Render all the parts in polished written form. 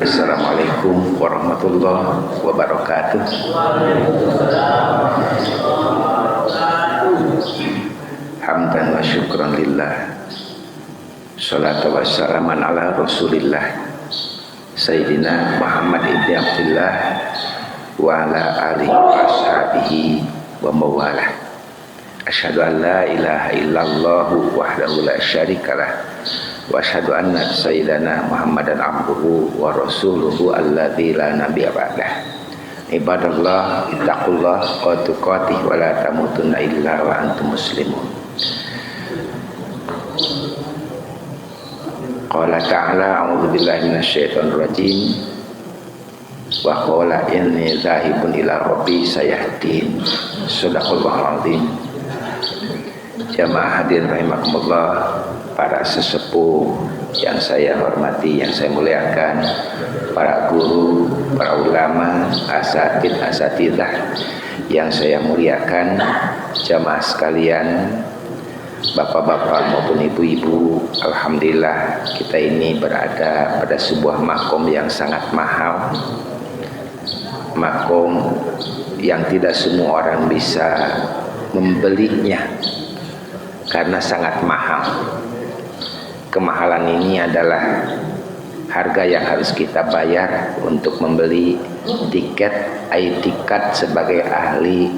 Assalamualaikum warahmatullahi wabarakatuh. Hamdan wa syukran lillah, salatu wassalaman ala rasulillah Sayyidina Muhammad ibn Abdullah wa ala alihi wa ashabihi wa mawalah. Asyhadu an la ilaha illallah wahdahu la syarikalah wa asyhadu anna sayyidana Muhammadan abduhu wa rasuluhu alladzi la nabiyya ba'dah. Ibadallah ittaqullah wa tuqatih wa la tamutunna illa wa antum muslimun. Qala ta'ala a'udzu billahi minasyaitonir rajim wa qala inni dzahibun ila rabbi sayahdin. Shadaqallahul azim. Jamaah hadirin rahimakumullah, para sesepuh yang saya hormati, yang saya muliakan, para guru, para ulama, asatidzah yang saya muliakan, jamaah sekalian, bapak-bapak maupun ibu-ibu, alhamdulillah kita ini berada pada sebuah makom yang sangat mahal, makom yang tidak semua orang bisa membelinya karena sangat mahal. Kemahalan ini adalah harga yang harus kita bayar untuk membeli tiket ID card sebagai ahli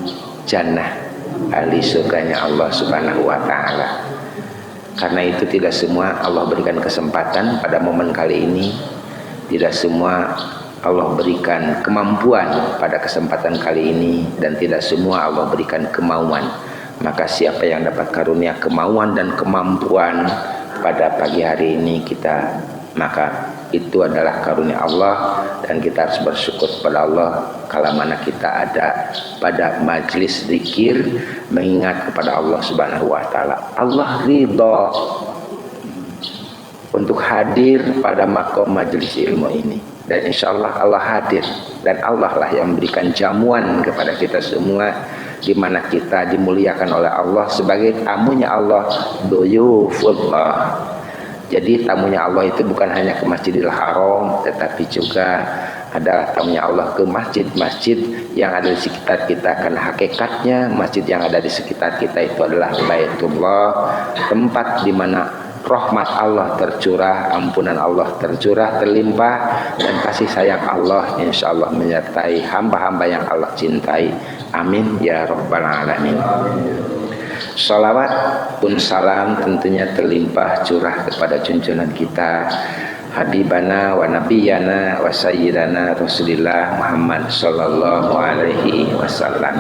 jannah, ahli surganya Allah Subhanahu wa taala. Karena itu tidak semua Allah berikan kesempatan pada momen kali ini, tidak semua Allah berikan kemampuan pada kesempatan kali ini, dan tidak semua Allah berikan kemauan. Maka siapa yang dapat karunia kemauan dan kemampuan pada pagi hari ini maka itu adalah karunia Allah, dan kita harus bersyukur kepada Allah kala mana kita ada pada majlis zikir mengingat kepada Allah Subhanahu wa taala. Allah ridha untuk hadir pada makom majlis ilmu ini, dan insyaallah Allah hadir, dan Allah lah yang memberikan jamuan kepada kita semua, di mana kita dimuliakan oleh Allah sebagai tamunya Allah, duyufullah. Jadi tamunya Allah itu bukan hanya ke Masjidil Haram, tetapi juga adalah tamunya Allah ke masjid-masjid yang ada di sekitar kita. Karena hakikatnya masjid yang ada di sekitar kita itu adalah Baitullah, tempat di mana rahmat Allah tercurah, ampunan Allah tercurah, terlimpah, dan kasih sayang Allah insyaallah menyertai hamba-hamba yang Allah cintai. Amin ya rabbal alamin. Salawat pun salam tentunya terlimpah curah kepada junjungan kita, habibana wa nabiyana wa sayyidana Rasulillah Muhammad sallallahu alaihi wasallam.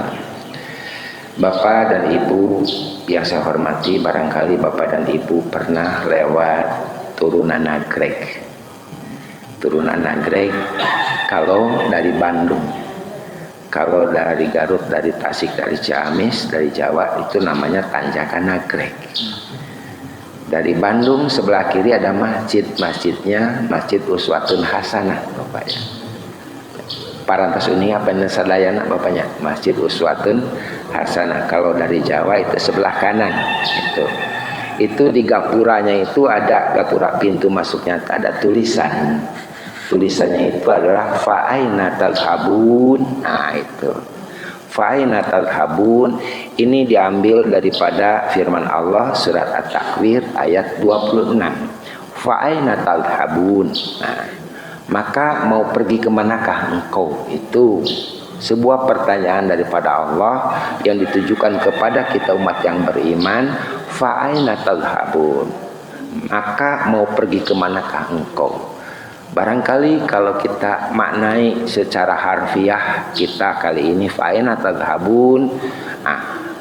Bapak dan Ibu yang saya hormati, barangkali Bapak dan Ibu pernah lewat Turunan Nagreg. Turunan Nagreg kalau dari Bandung. Kalau dari Garut, dari Tasik, dari Ciamis, dari Jawa itu namanya Tanjakan Nagreg. Dari Bandung sebelah kiri ada masjidnya Masjid Uswatun Hasanah Bapaknya. Parantos Uning apa Sadayana Bapaknya, Masjid Uswatun Hasanah. Kalau dari Jawa itu sebelah kanan itu di gapuranya itu ada gapura, pintu masuknya ada tulisannya itu adalah fa'aina tadhhabun. Nah itu fa'aina tadhhabun ini diambil daripada firman Allah surat At-Takwir ayat 26. Fa'aina tadhhabun. Nah, maka mau pergi kemanakah engkau? Itu sebuah pertanyaan daripada Allah yang ditujukan kepada kita umat yang beriman. Fa'aina tadhhabun, maka mau pergi kemanakah engkau? Barangkali kalau kita maknai secara harfiah kita kali ini fa'aina tadhhabun,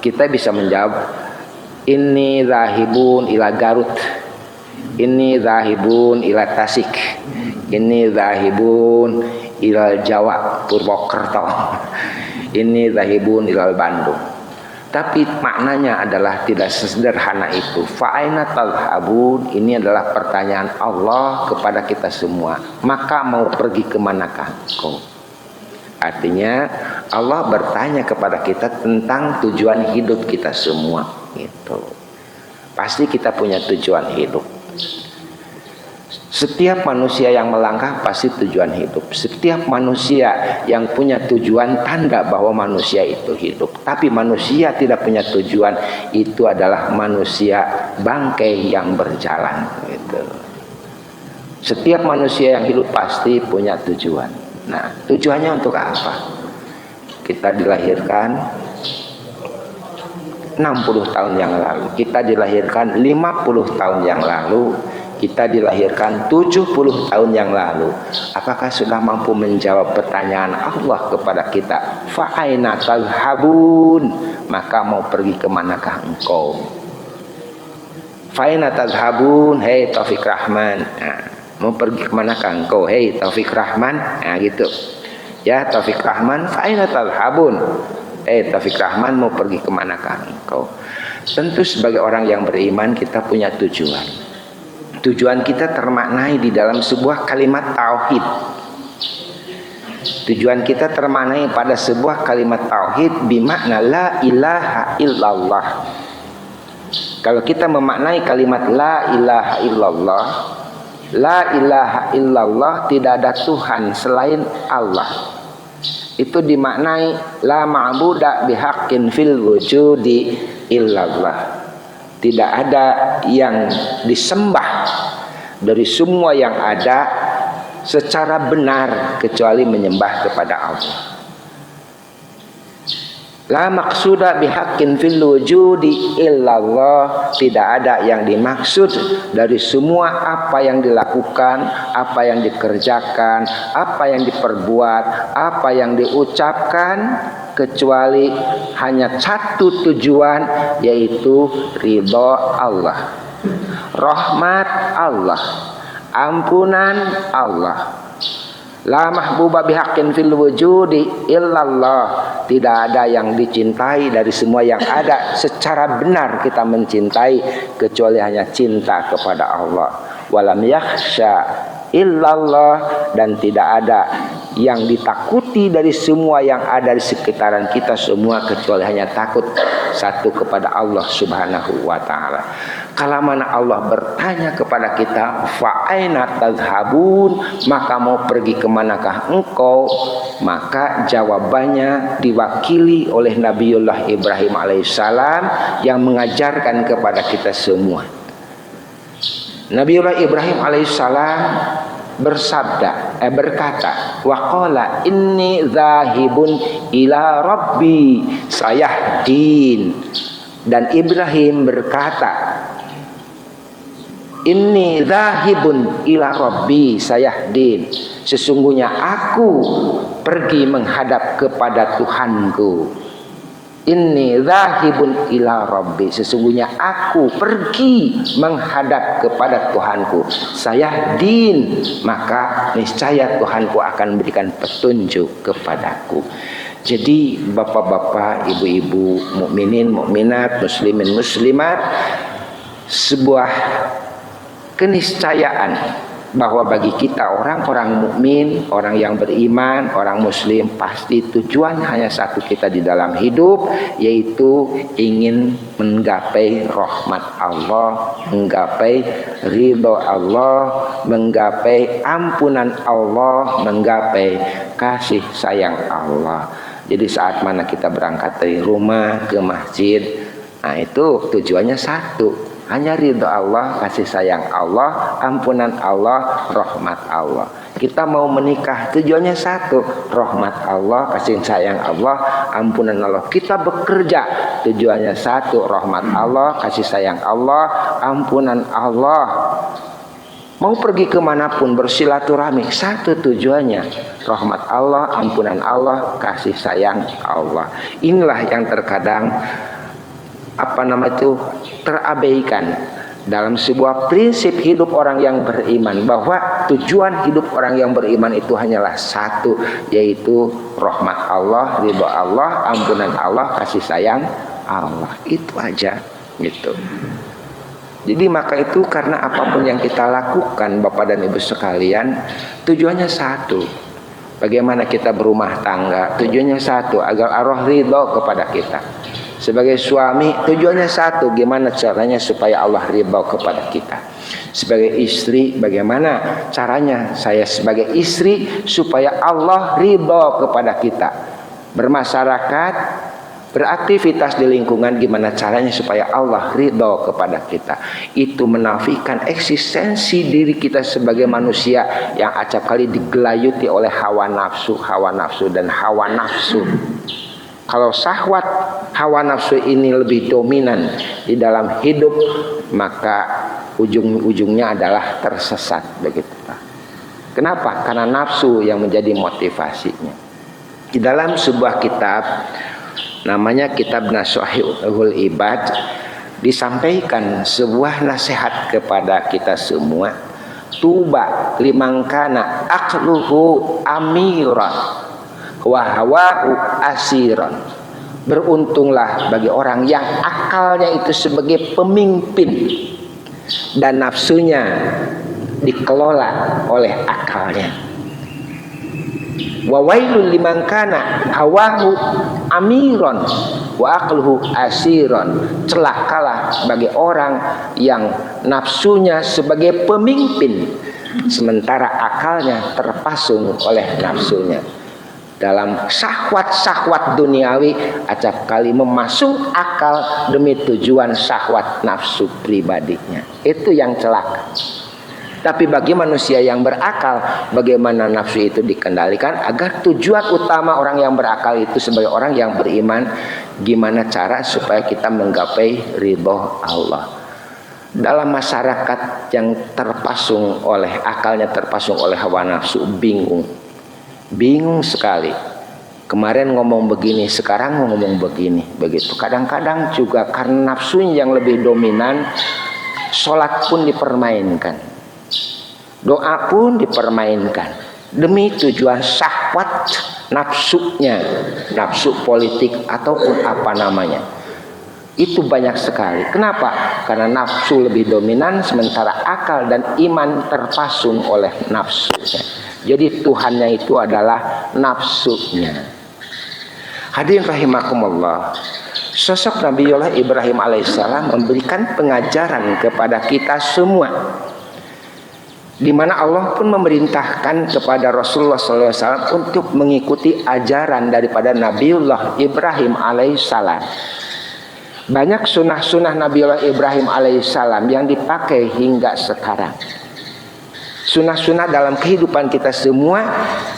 kita bisa menjawab inni zahibun ila Garut, inni zahibun ila Tasik, inni zahibun ila Jawa Purwokerto, inni zahibun ila Bandung. Tapi maknanya adalah tidak sesederhana itu. Fa'aina tadhhabun ini adalah pertanyaan Allah kepada kita semua. Maka mau pergi kemanakah engkau? Artinya Allah bertanya kepada kita tentang tujuan hidup kita semua. Gitu. Pasti kita punya tujuan hidup. Setiap manusia yang melangkah pasti tujuan hidup. Setiap manusia yang punya tujuan tanda bahwa manusia itu hidup. Tapi manusia tidak punya tujuan, itu adalah manusia bangkai yang berjalan gitu. Setiap manusia yang hidup pasti punya tujuan. Nah, tujuannya untuk apa? Kita dilahirkan 60 tahun yang lalu, kita dilahirkan 50 tahun yang lalu, kita dilahirkan 70 tahun yang lalu. Apakah sudah mampu menjawab pertanyaan Allah kepada kita? Fa'aina tadhhabun? Maka mau pergi kemanakah engkau? Fa'aina tadhhabun? Hei Taufik Rahman. Nah, mau pergi kemanakah engkau? Hei Taufik Rahman. Nah gitu. Ya Taufik Rahman, fa'aina tadhhabun? Taufik Rahman, mau pergi kemanakah engkau? Tentu sebagai orang yang beriman kita punya tujuan. Tujuan kita termaknai di dalam sebuah kalimat tauhid. Tujuan kita termaknai pada sebuah kalimat tauhid bimakna la ilaha illallah. Kalau kita memaknai kalimat la ilaha illallah, la ilaha illallah, tidak ada Tuhan selain Allah. Itu dimaknai la ma'buda bihaqqin fil wujudi illallah. Tidak ada yang disembah dari semua yang ada secara benar kecuali menyembah kepada Allah. La maqsuda bihaqqin fil wujudi illallah. Tidak ada yang dimaksud dari semua apa yang dilakukan, apa yang dikerjakan, apa yang diperbuat, apa yang diucapkan, kecuali hanya satu tujuan, yaitu ridho Allah, rahmat Allah, ampunan Allah. La mahbuba bihaqqin fil wujudi illallah. Tidak ada yang dicintai dari semua yang ada secara benar kita mencintai kecuali hanya cinta kepada Allah. Walam yakhsha illallah. Dan tidak ada yang ditakuti dari semua yang ada di sekitaran kita semua kecuali hanya takut satu kepada Allah Subhanahu wa ta'ala. Kalau mana Allah bertanya kepada kita, fa'aina tadhhabun? Maka mau pergi kemanakah engkau? Maka jawabannya diwakili oleh Nabiullah Ibrahim alaihissalam yang mengajarkan kepada kita semua. Nabiullah Ibrahim alaihissalam berkata, waqala inni dzahibun ila rabbi sayahdin. Dan Ibrahim berkata, inni dzahibun ila rabbi sayahdin. Sesungguhnya aku pergi menghadap kepada Tuhanku. Inni dzahibun ila rabbi. Sesungguhnya aku pergi menghadap kepada Tuhanku. Sayahdin, maka niscaya Tuhanku akan berikan petunjuk kepadaku. Jadi bapak-bapak, ibu-ibu, mukminin, mukminat, muslimin, muslimat, sebuah keniscayaan bahwa bagi kita orang-orang mukmin, orang yang beriman, orang muslim, pasti tujuan hanya satu kita di dalam hidup, yaitu ingin menggapai rahmat Allah, menggapai ridho Allah, menggapai ampunan Allah, menggapai kasih sayang Allah. Jadi saat mana kita berangkat dari rumah ke masjid, nah itu tujuannya satu, hanya ridho Allah, kasih sayang Allah, ampunan Allah, rahmat Allah. Kita mau menikah, tujuannya satu, rahmat Allah, kasih sayang Allah, ampunan Allah. Kita bekerja, tujuannya satu, rahmat Allah, kasih sayang Allah, ampunan Allah. Mau pergi kemanapun bersilaturahmi, satu tujuannya, rahmat Allah, ampunan Allah, kasih sayang Allah. Inilah yang terkadang terabaikan dalam sebuah prinsip hidup orang yang beriman, bahwa tujuan hidup orang yang beriman itu hanyalah satu, yaitu rahmat Allah, ridho Allah, ampunan Allah, kasih sayang Allah. Itu aja gitu. Jadi maka itu karena apapun yang kita lakukan Bapak dan Ibu sekalian, tujuannya satu. Bagaimana kita berumah tangga, tujuannya satu, agar Allah ridho kepada kita. Sebagai suami tujuannya satu, gimana caranya supaya Allah ridha kepada kita. Sebagai istri, bagaimana caranya saya sebagai istri supaya Allah ridha kepada kita. Bermasyarakat, beraktivitas di lingkungan, gimana caranya supaya Allah ridha kepada kita. Itu menafikan eksistensi diri kita sebagai manusia yang acap kali digelayuti oleh hawa nafsu dan hawa nafsu. Kalau syahwat hawa nafsu ini lebih dominan di dalam hidup, maka ujung-ujungnya adalah tersesat, begitu Pak. Kenapa? Karena nafsu yang menjadi motivasinya. Di dalam sebuah kitab namanya Kitab Nashihul Ibad, disampaikan sebuah nasihat kepada kita semua. Tuba liman kana aqluhu amiran wa hawa'u asiran. Beruntunglah bagi orang yang akalnya itu sebagai pemimpin dan nafsunya dikelola oleh akalnya. Wa wailul liman kana hawahu amiran wa aqluhu asiran. Celakalah bagi orang yang nafsunya sebagai pemimpin sementara akalnya terpasung oleh nafsunya. Dalam syahwat-syahwat duniawi acap kali memasung akal demi tujuan syahwat nafsu pribadinya. Itu yang celaka. Tapi bagi manusia yang berakal, bagaimana nafsu itu dikendalikan agar tujuan utama orang yang berakal itu sebagai orang yang beriman, gimana cara supaya kita menggapai ridho Allah. Dalam masyarakat yang terpasung oleh akalnya, terpasung oleh hawa nafsu, bingung sekali. Kemarin ngomong begini, sekarang ngomong begini, begitu. Kadang-kadang juga karena nafsunya yang lebih dominan, sholat pun dipermainkan, doa pun dipermainkan demi tujuan syahwat nafsunya, nafsu politik ataupun apa namanya. Itu banyak sekali. Kenapa? Karena nafsu lebih dominan sementara akal dan iman terpasung oleh nafsunya. Jadi Tuhannya itu adalah nafsunya. Hadirin rahimakumullah. Sosok Nabiullah Ibrahim alaihissalam memberikan pengajaran kepada kita semua, di mana Allah pun memerintahkan kepada Rasulullah SAW untuk mengikuti ajaran daripada Nabiullah Ibrahim alaihissalam. Banyak sunnah-sunnah Nabiullah Ibrahim alaihissalam yang dipakai hingga sekarang. Sunnah-sunnah dalam kehidupan kita semua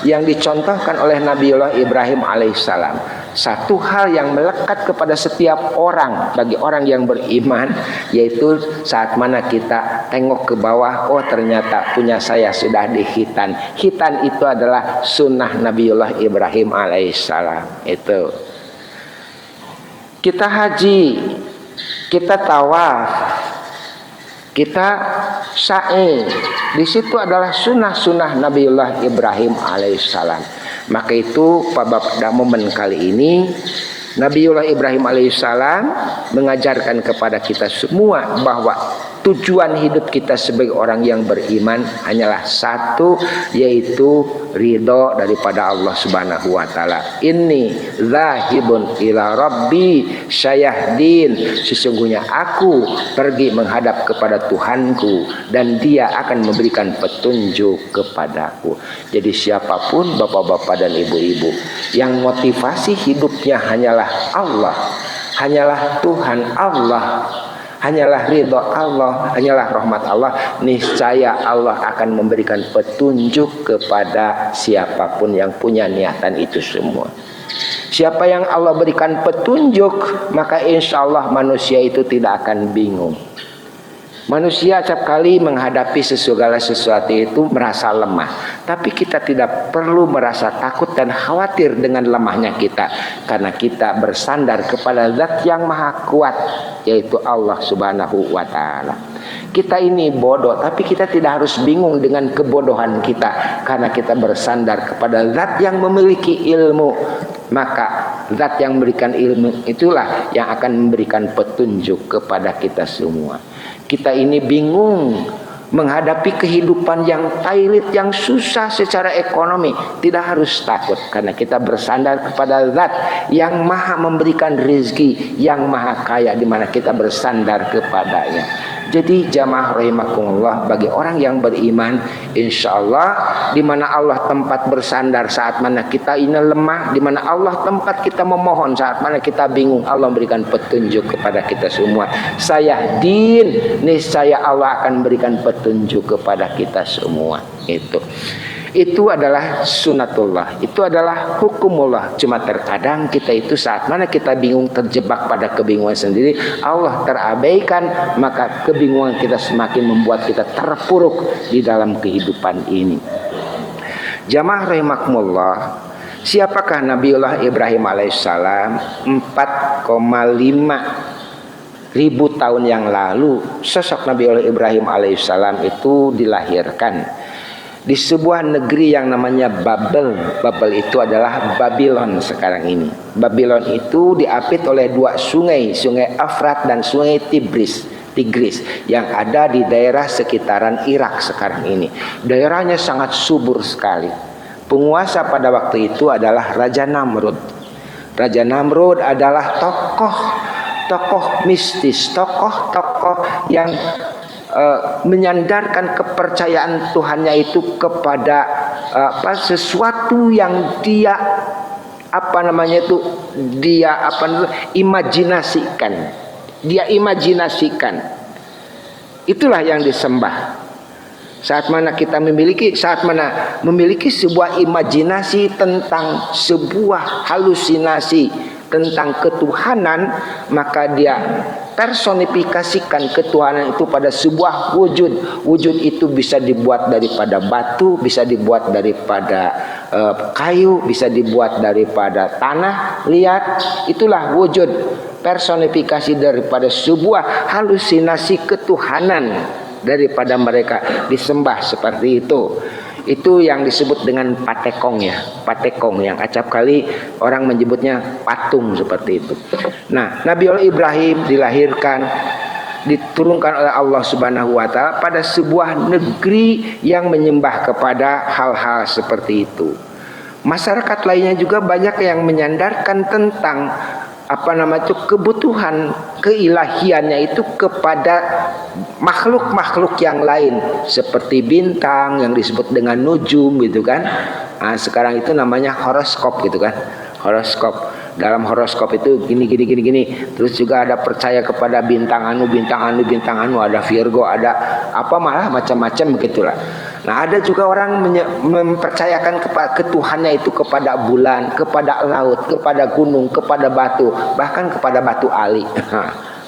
yang dicontohkan oleh Nabiullah Ibrahim alaihissalam. Satu hal yang melekat kepada setiap orang bagi orang yang beriman, yaitu saat mana kita tengok ke bawah, oh ternyata punya saya sudah dihitan. Hitan itu adalah sunnah Nabiullah Ibrahim alaihissalam. Itu kita haji, kita tawaf, kita sa'i, di situ adalah sunnah-sunnah Nabiullah Ibrahim alaihissalam. Maka itu pada momen kali ini Nabiullah Ibrahim alaihissalam mengajarkan kepada kita semua bahwa tujuan hidup kita sebagai orang yang beriman hanyalah satu, yaitu ridho daripada Allah Subhanahu wa taala. Inni zahibun ila rabbi sayahdin. Sesungguhnya aku pergi menghadap kepada Tuhanku dan Dia akan memberikan petunjuk kepadaku. Jadi siapapun bapak-bapak dan ibu-ibu yang motivasi hidupnya hanyalah Allah, hanyalah Tuhan Allah, hanyalah ridho Allah, hanyalah rahmat Allah, niscaya Allah akan memberikan petunjuk kepada siapapun yang punya niatan itu semua. Siapa yang Allah berikan petunjuk, maka insya Allah manusia itu tidak akan bingung. Manusia acap kali menghadapi segala sesuatu itu merasa lemah, tapi kita tidak perlu merasa takut dan khawatir dengan lemahnya kita, karena kita bersandar kepada Zat yang Maha Kuat, yaitu Allah Subhanahu wa taala. Kita ini bodoh, tapi kita tidak harus bingung dengan kebodohan kita, karena kita bersandar kepada Zat yang memiliki ilmu. Maka Zat yang memberikan ilmu itulah yang akan memberikan petunjuk kepada kita semua. Kita ini bingung menghadapi kehidupan yang pahit, yang susah secara ekonomi, tidak harus takut karena kita bersandar kepada Zat yang maha memberikan rezeki, yang maha kaya, di mana kita bersandar kepadanya. Jadi jamaah rahimakumullah, bagi orang yang beriman, insya Allah di mana Allah tempat bersandar saat mana kita ini lemah, di mana Allah tempat kita memohon saat mana kita bingung, Allah memberikan petunjuk kepada kita semua. Saya din, niscaya Allah akan memberikan petunjuk kepada kita semua. Itu adalah sunatullah, itu adalah hukumullah. Cuma terkadang kita itu saat mana kita bingung, terjebak pada kebingungan sendiri, Allah terabaikan, maka kebingungan kita semakin membuat kita terpuruk di dalam kehidupan ini. Jamaah rahimakumullah, siapakah Nabiullah Ibrahim alaihissalam? 4,5 ribu tahun yang lalu sosok Nabiullah Ibrahim alaihissalam itu dilahirkan di sebuah negeri yang namanya Babel. Babel itu adalah Babylon sekarang ini. Babylon itu diapit oleh dua sungai, Sungai Efrat dan Sungai Tigris yang ada di daerah sekitaran Irak sekarang ini. Daerahnya sangat subur sekali. Penguasa pada waktu itu adalah Raja Namrud. Raja Namrud adalah tokoh mistis, tokoh yang menyandarkan kepercayaan Tuhannya itu kepada sesuatu yang dia imajinasikan. Itulah yang disembah. Saat mana memiliki sebuah imajinasi tentang sebuah halusinasi tentang ketuhanan, maka dia personifikasikan ketuhanan itu pada sebuah wujud. Wujud itu bisa dibuat daripada batu, bisa dibuat daripada kayu, bisa dibuat daripada tanah liat. Itulah wujud personifikasi daripada sebuah halusinasi ketuhanan daripada mereka disembah seperti itu. Itu yang disebut dengan patekong ya, patekong yang acap kali orang menyebutnya patung seperti itu. Nah, Nabiullah Ibrahim dilahirkan, diturunkan oleh Allah Subhanahu wa taala pada sebuah negeri yang menyembah kepada hal-hal seperti itu. Masyarakat lainnya juga banyak yang menyandarkan tentang kebutuhan keilahiannya itu kepada makhluk-makhluk yang lain seperti bintang yang disebut dengan nujum gitu kan. Nah, sekarang itu namanya horoskop gitu kan. Horoskop. Dalam horoskop itu gini. Terus juga ada percaya kepada bintang anu, ada Virgo, ada malah macam-macam begitulah. Nah, ada juga orang mempercayakan ketuhannya itu kepada bulan, kepada laut, kepada gunung, kepada batu, bahkan kepada batu ali.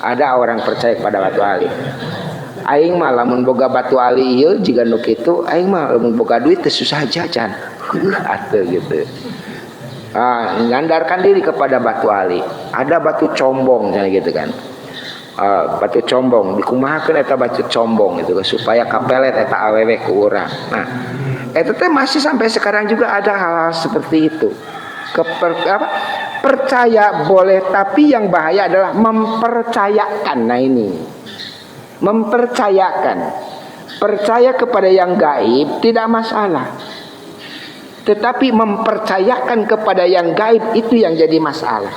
Ada orang percaya kepada batu ali. Aing mah lamun boga batu ali ieu jiga nu kitu, aing mah lamun boga duit teh susah jajan. Atuh gitu. Ngandarkan diri kepada batu ali. Ada batu combong gitu kan. Batu combong dikumahakeun eta batu combong gitu supaya kapelet eta awewe ku urang. Nah, eta teh masih sampai sekarang juga ada hal-hal seperti itu. Percaya boleh, tapi yang bahaya adalah mempercayakan. Nah ini, mempercayakan. Percaya kepada yang gaib tidak masalah, tetapi mempercayakan kepada yang gaib itu yang jadi masalah.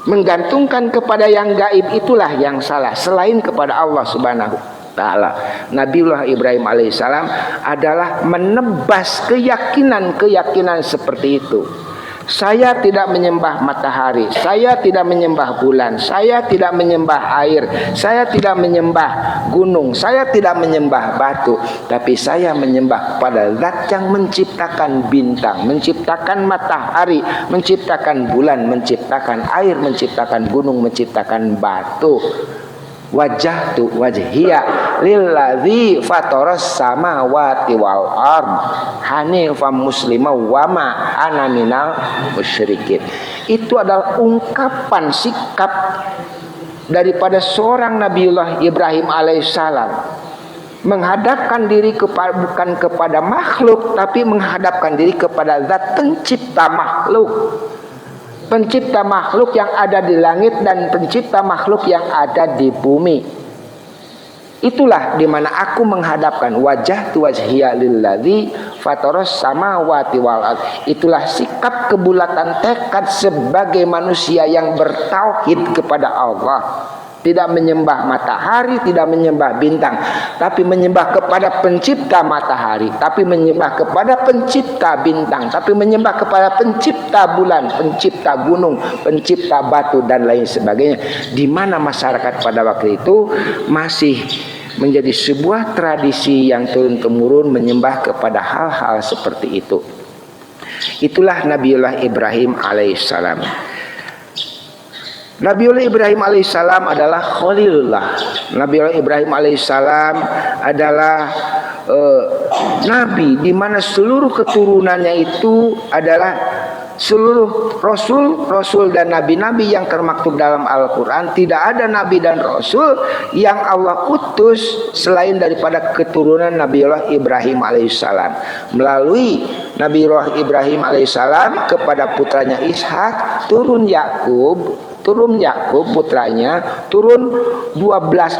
Menggantungkan kepada yang gaib itulah yang salah, selain kepada Allah Subhanahu wa taala. Nabiullah Ibrahim alaihissalam adalah menebas keyakinan seperti itu. Saya tidak menyembah matahari, saya tidak menyembah bulan, saya tidak menyembah air, saya tidak menyembah gunung, saya tidak menyembah batu, tapi saya menyembah kepada Zat yang menciptakan bintang, menciptakan matahari, menciptakan bulan, menciptakan air, menciptakan gunung, menciptakan batu. Wajjahtu wajhiya lilladzi fataras samawati wal ard hanifan muslima wa ma ana minal musyrikin. Itu adalah ungkapan sikap daripada seorang Nabiullah Ibrahim alaihissalam, menghadapkan diri bukan kepada makhluk, tapi menghadapkan diri kepada Zat pencipta makhluk. Pencipta makhluk yang ada di langit dan pencipta makhluk yang ada di bumi. Itulah dimana aku menghadapkan wajah tu wajhiya lilladzi fataras samawati wal ard. Itulah sikap kebulatan tekad sebagai manusia yang bertauhid kepada Allah. Tidak menyembah matahari, tidak menyembah bintang, tapi menyembah kepada pencipta matahari, tapi menyembah kepada pencipta bintang, tapi menyembah kepada pencipta bulan, pencipta gunung, pencipta batu dan lain sebagainya. Di mana masyarakat pada waktu itu masih menjadi sebuah tradisi yang turun-temurun menyembah kepada hal-hal seperti itu. Itulah Nabiullah Ibrahim alaihissalam. Nabiullah Ibrahim alaihissalam adalah Khalilullah. Nabiullah Ibrahim alaihissalam adalah nabi di mana seluruh keturunannya itu adalah seluruh rasul dan nabi-nabi yang termaktub dalam Al-Quran. Tidak ada nabi dan rasul yang Allah utus selain daripada keturunan Nabiullah Ibrahim alaihissalam. Melalui Nabiullah Ibrahim alaihissalam kepada putranya Ishak turun Yakub putranya, turun 12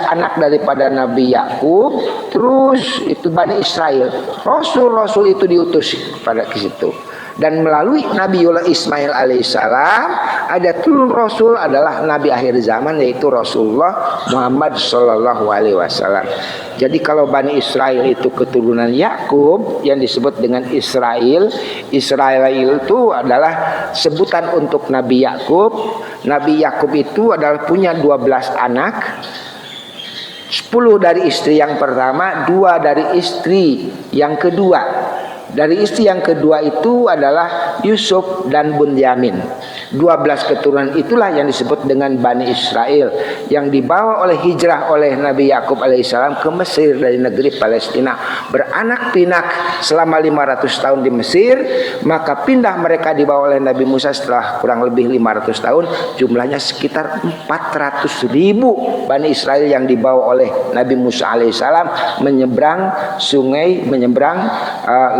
anak daripada Nabi Yakub, terus itu Bani Israel. Rasul-rasul itu diutus pada ke situ. Dan melalui Nabiullah Ismail alaihissalam ada turun rasul adalah nabi akhir zaman, yaitu Rasulullah Muhammad sallallahu alaihi wasallam. Jadi kalau Bani Israel itu keturunan Yakub yang disebut dengan Israel. Israel itu adalah sebutan untuk Nabi Yakub. Nabi Yakub itu adalah punya 12 anak. 10 dari istri yang pertama, 2 dari istri yang kedua. Dari istri yang kedua itu adalah Yusuf dan Bunyamin. 12 keturunan itulah yang disebut dengan Bani Israel, yang dibawa oleh hijrah oleh Nabi Yakub alaihissalam ke Mesir dari negeri Palestina. Beranak pinak selama 500 tahun di Mesir, maka pindah mereka dibawa oleh Nabi Musa setelah kurang lebih 500 tahun. Jumlahnya sekitar 400.000 Bani Israel yang dibawa oleh Nabi Musa alaihissalam menyeberang sungai, menyeberang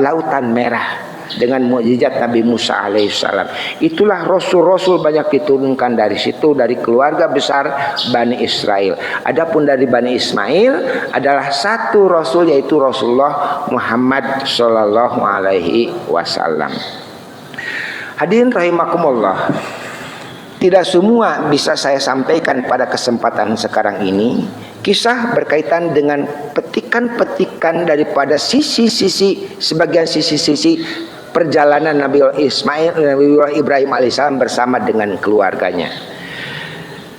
lautan merah dengan mukjizat Nabi Musa alaihissalam. Itulah rasul-rasul banyak diturunkan dari situ, dari keluarga besar Bani Israel. Adapun dari Bani Ismail adalah satu rasul, yaitu Rasulullah Muhammad sallallahu alaihi wasallam. Hadirin rahimakumullah, tidak semua bisa saya sampaikan pada kesempatan sekarang ini. Kisah berkaitan dengan petikan-petikan daripada sisi-sisi, sebagian sisi-sisi perjalanan Nabiullah Ibrahim alaihissalam bersama dengan keluarganya.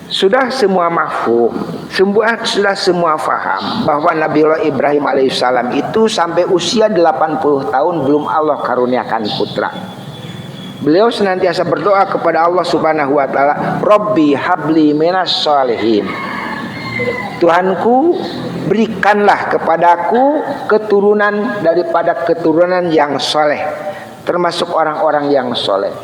Sudah semua mafhum, sudah semua faham bahwa Nabiullah Ibrahim alaihissalam itu sampai usia 80 tahun belum Allah karuniakan putra. Beliau senantiasa berdoa kepada Allah Subhanahu wa taala, Rabbi habli minas sholihin. Tuhanku, berikanlah kepadaku keturunan daripada keturunan yang soleh, termasuk orang-orang yang soleh.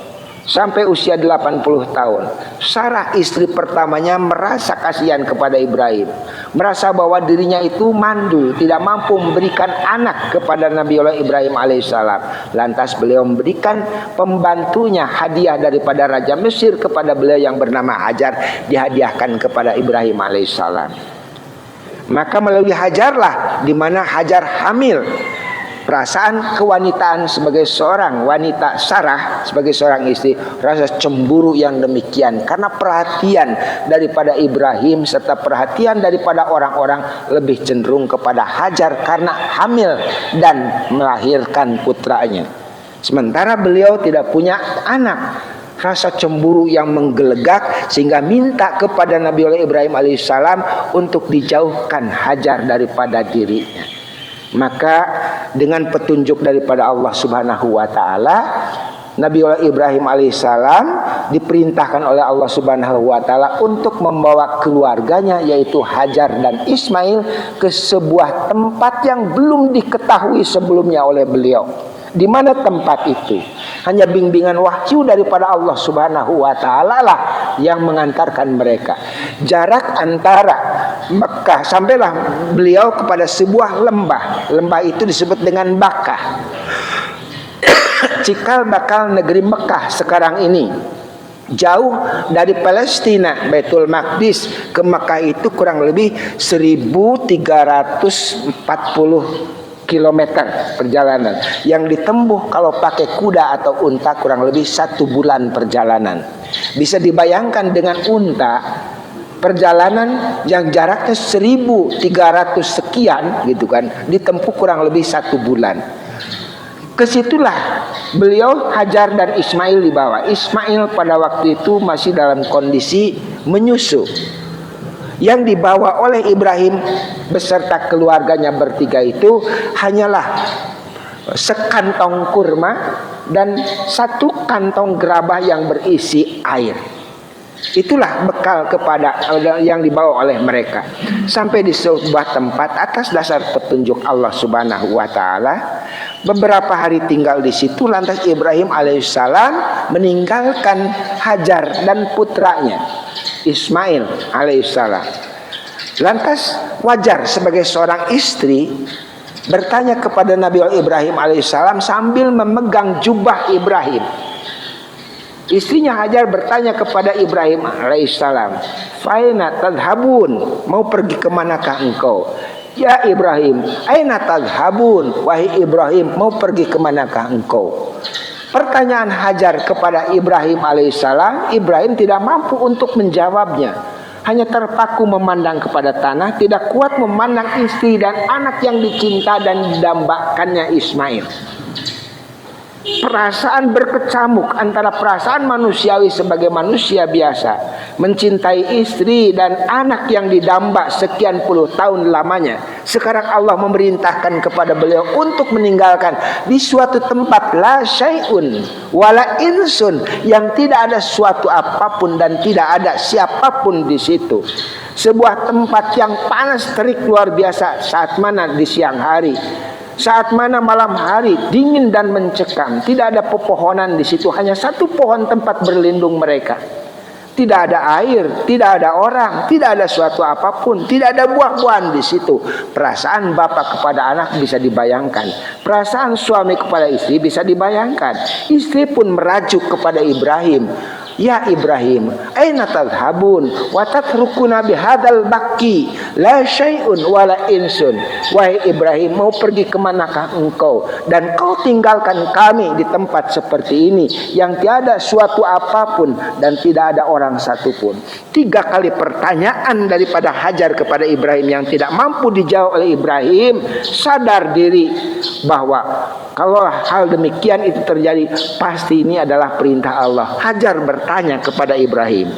Sampai usia 80 tahun, Sarah istri pertamanya merasa kasihan kepada Ibrahim, merasa bahwa dirinya itu mandul, tidak mampu memberikan anak kepada Nabiullah Ibrahim alaihissalam. Lantas beliau memberikan pembantunya hadiah daripada Raja Mesir kepada beliau yang bernama Hajar, dihadiahkan kepada Ibrahim alaihissalam. Maka melalui Hajarlah di mana Hajar hamil. Perasaan kewanitaan sebagai seorang wanita Sarah, sebagai seorang istri, rasa cemburu yang demikian karena perhatian daripada Ibrahim serta perhatian daripada orang-orang lebih cenderung kepada Hajar karena hamil dan melahirkan putranya. Sementara beliau tidak punya anak. Rasa cemburu yang menggelegak sehingga minta kepada Nabiullah Ibrahim alaihissalam untuk dijauhkan Hajar daripada dirinya. Maka dengan petunjuk daripada Allah Subhanahu wa taala, Nabiullah Ibrahim alaihissalam diperintahkan oleh Allah Subhanahu wa taala untuk membawa keluarganya yaitu Hajar dan Ismail ke sebuah tempat yang belum diketahui sebelumnya oleh beliau. Di mana tempat itu? Hanya bimbingan wahyu daripada Allah Subhanahu wa taala lah yang mengantarkan mereka. Jarak antara Mekah, sampailah beliau kepada sebuah lembah. Lembah itu disebut dengan Bakah. Cikal bakal negeri Mekah sekarang ini. Jauh dari Palestina, Baitul Maqdis ke Makkah itu kurang lebih 1340 kilometer perjalanan yang ditempuh kalau pakai kuda atau unta kurang lebih 1 bulan perjalanan. Bisa dibayangkan dengan unta perjalanan yang jaraknya 1300 sekian gitu kan, ditempuh kurang lebih 1 bulan. Kesitulah beliau Hajar dan Ismail dibawa. Ismail pada waktu itu masih dalam kondisi menyusu. Yang dibawa oleh Ibrahim beserta keluarganya bertiga itu hanyalah sekantong kurma dan 1 kantong gerabah yang berisi air. Itulah bekal kepada yang dibawa oleh mereka. Sampai di sebuah tempat atas dasar petunjuk Allah Subhanahu wa taala. Beberapa hari tinggal di situ, lantas Ibrahim alaihissalam meninggalkan Hajar dan putranya Ismail alaihissalam. Lantas wajar sebagai seorang istri bertanya kepada Nabi Ibrahim alaihissalam sambil memegang jubah Ibrahim. Istrinya Hajar bertanya kepada Ibrahim alaihissalam, "Faina tadhabun? Mau pergi kemanakah engkau?" "Ya Ibrahim, aina tadhabun?" "Wahai Ibrahim, mau pergi kemanakah engkau?" Pertanyaan Hajar kepada Ibrahim alaihissalam, Ibrahim tidak mampu untuk menjawabnya. Hanya terpaku memandang kepada tanah, tidak kuat memandang istri dan anak yang dicinta dan didambakannya Ismail. Perasaan berkecamuk antara perasaan manusiawi sebagai manusia biasa, mencintai istri dan anak yang didamba sekian puluh tahun lamanya. Sekarang Allah memerintahkan kepada beliau untuk meninggalkan di suatu tempat la syai'un wala insun, yang tidak ada suatu apapun dan tidak ada siapapun di situ. Sebuah tempat yang panas terik luar biasa, saat mana di siang hari, saat mana malam hari dingin dan mencekam. Tidak ada pepohonan di situ, hanya 1 pohon tempat berlindung mereka. Tidak ada air, tidak ada orang, tidak ada suatu apapun, tidak ada buah-buahan di situ. Perasaan bapak kepada anak bisa dibayangkan, perasaan suami kepada istri bisa dibayangkan. Istri pun merajuk kepada Ibrahim, "Ya Ibrahim, aina tadhabun wa tatrukuna bihadzal baqi la syai'un wala insun?" Wahai Ibrahim, mau pergi kemanakah engkau dan kau tinggalkan kami di tempat seperti ini yang tiada suatu apapun dan tidak ada orang satupun. 3 kali pertanyaan daripada Hajar kepada Ibrahim yang tidak mampu dijawab oleh Ibrahim. Sadar diri bahwa kalau hal demikian itu terjadi, pasti ini adalah perintah Allah. Hajar bertanya kepada Ibrahim,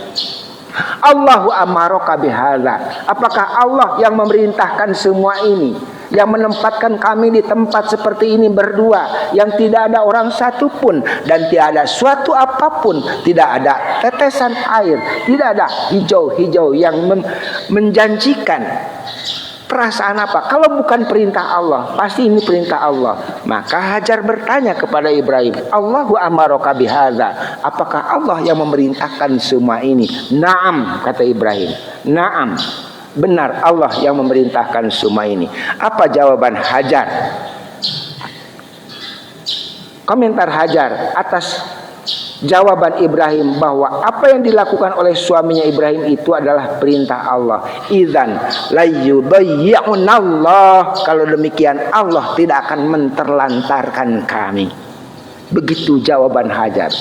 "Allahu amaraka bihadza?" Apakah Allah yang memerintahkan semua ini, yang menempatkan kami di tempat seperti ini berdua, yang tidak ada orang satupun dan tidak ada suatu apapun, tidak ada tetesan air, tidak ada hijau-hijau yang menjanjikan. Perasaan apa? Kalau bukan perintah Allah, pasti ini perintah Allah. Maka Hajar bertanya kepada Ibrahim, "Allahu amaraka bihadza?" Apakah Allah yang memerintahkan semua ini? "Na'am," kata Ibrahim. "Na'am." Benar, Allah yang memerintahkan semua ini. Apa jawaban Hajar? Komentar Hajar atas jawaban Ibrahim bahwa apa yang dilakukan oleh suaminya Ibrahim itu adalah perintah Allah. Idzan la yudayyi'unallah, kalau demikian Allah tidak akan menterlantarkan kami. Begitu jawaban Hajar.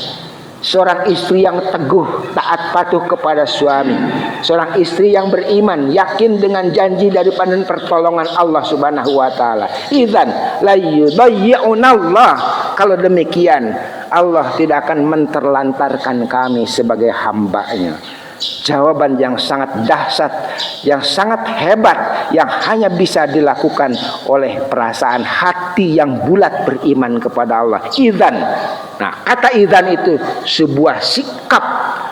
Seorang istri yang teguh, taat patuh kepada suami, seorang istri yang beriman, yakin dengan janji daripada pertolongan Allah Subhanahu wa taala. Idzan la yudayyi'unallah, kalau demikian Allah tidak akan menterlantarkan kami sebagai hamba-Nya. Jawaban yang sangat dahsyat, yang sangat hebat, yang hanya bisa dilakukan oleh perasaan hati yang bulat beriman kepada Allah. Idzan. Nah, kata idzan itu sebuah sikap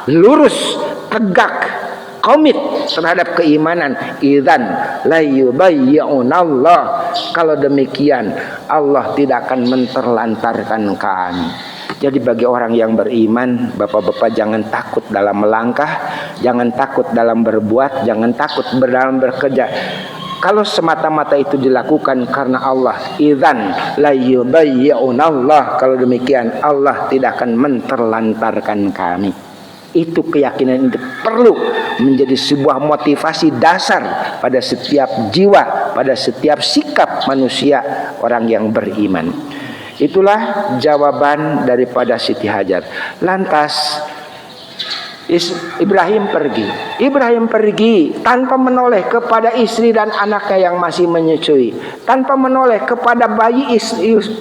lurus, tegak, komit terhadap keimanan. Idzan la yudayyi'unallah, kalau demikian Allah tidak akan menterlantarkan kami. Jadi bagi orang yang beriman, bapak-bapak jangan takut dalam melangkah, jangan takut dalam berbuat, jangan takut dalam bekerja. Kalau semata-mata itu dilakukan karena Allah, idzan la yudayyi'unallah, kalau demikian Allah tidak akan menterlantarkan kami. Itu keyakinan itu perlu menjadi sebuah motivasi dasar pada setiap jiwa, pada setiap sikap manusia orang yang beriman. Itulah jawaban daripada Siti Hajar. Lantas Ibrahim pergi tanpa menoleh kepada istri dan anaknya yang masih menyusui, tanpa menoleh kepada bayi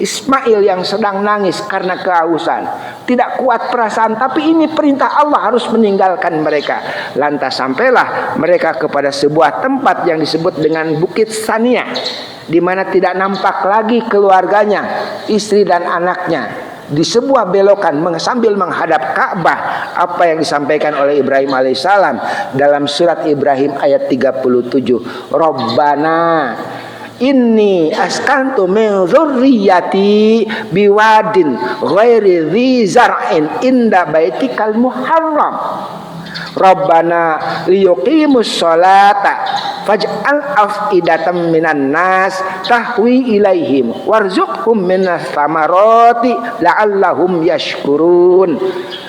Ismail yang sedang nangis karena kehausan. Tidak kuat perasaan, tapi ini perintah Allah harus meninggalkan mereka. Lantas sampailah mereka kepada sebuah tempat yang disebut dengan Bukit Sania, di mana tidak nampak lagi keluarganya, istri dan anaknya. Di sebuah belokan sambil menghadap Ka'bah, apa yang disampaikan oleh Ibrahim alaihissalam dalam surat Ibrahim ayat 37. Rabbana inni askantu min dzurriyyati biwadin ghairi dzi zar'in inda baitikal muharram. Rabbana liyuqimus sholata faj'al af'idatan minan nas tahwi ilaihim warzuqhum minas samarati la'allahum yashkurun.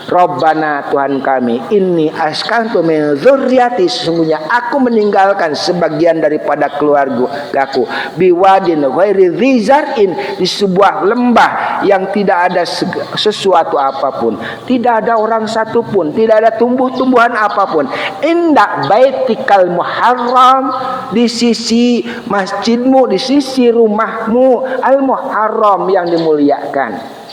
Rabbana, Tuhan kami, inni askantu min dzurriyyati, sesungguhnya aku meninggalkan sebagian daripada keluargaku biwadin ghairi dzi zar'in, di sebuah lembah yang tidak ada sesuatu apapun, tidak ada orang satupun, tidak ada tumbuh-tumbuhan apapun, inda baitikal muharram, di sisi masjidmu, di sisi rumahmu al muharram yang dimuliakan.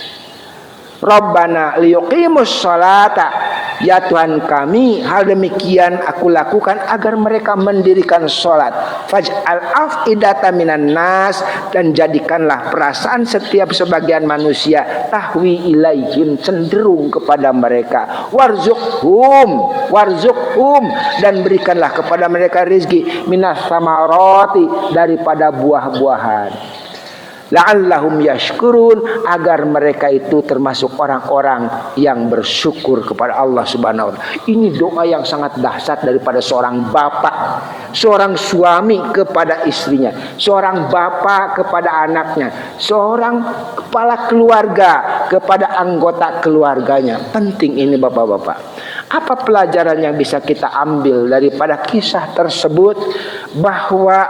Rabbana liyuqimus sholata, ya Tuhan kami, hal demikian aku lakukan agar mereka mendirikan sholat. Faj'al af'idata minan nas, dan jadikanlah perasaan setiap sebagian manusia tahwi ilaihim, cenderung kepada mereka. Warzuqhum, dan berikanlah kepada mereka rizki minas samarati, daripada buah-buahan. La'allahum yashkurun, agar mereka itu termasuk orang-orang yang bersyukur kepada Allah Subhanahu wa ta'ala. Ini doa yang sangat dahsyat daripada seorang bapak, seorang suami kepada istrinya, seorang bapak kepada anaknya, seorang kepala keluarga kepada anggota keluarganya. Penting ini bapak-bapak. Apa pelajaran yang bisa kita ambil daripada kisah tersebut? Bahwa